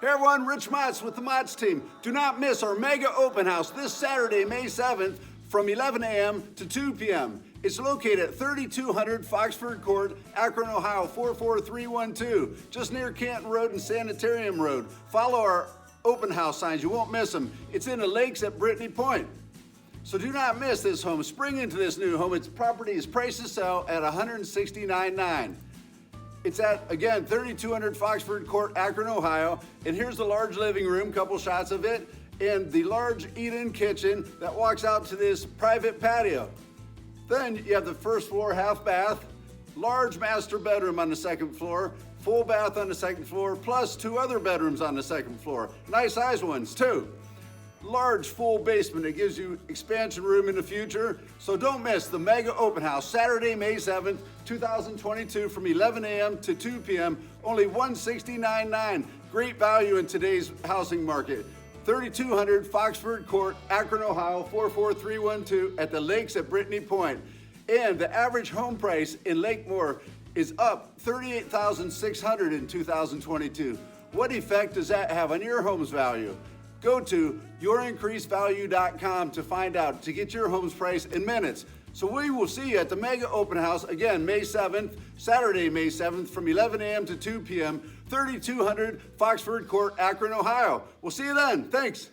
Hey everyone, Rich Motz with the Motz team. Do not miss our mega open house this Saturday, May 7th from 11 a.m. to 2 p.m. It's located at 3200 Foxford Court, Akron, Ohio 44312, just near Canton Road and Sanitarium Road. Follow our open house signs, you won't miss them. It's in the lakes at Brittany Point. So do not miss this home. Spring into this new home. Its property is priced to sell at $169,900. It's at, again, 3200 Foxford Court, Akron, Ohio. And here's the large living room, couple shots of it, and the large eat-in kitchen that walks out to this private patio. Then you have the first floor half bath, large master bedroom on the second floor, full bath on the second floor, plus 2 other bedrooms on the second floor. Nice size ones too. Large full basement that gives you expansion room in the future. So don't miss the mega open house Saturday, May 7th, 2022 from 11 a.m. to 2 p.m. Only $169,900. Great value in today's housing market. 3200 Foxford Court, Akron, Ohio 44312 at the lakes at Brittany Point. And the average home price in Lake Moore is up $38,600 in 2022. What effect does that have on your home's value? Go to yourincreasedvalue.com to find out, to get your home's price in minutes. So we will see you at the mega open house, again, May 7th, Saturday, May 7th, from 11 a.m. to 2 p.m., 3200 Foxford Court, Akron, Ohio. We'll see you then. Thanks.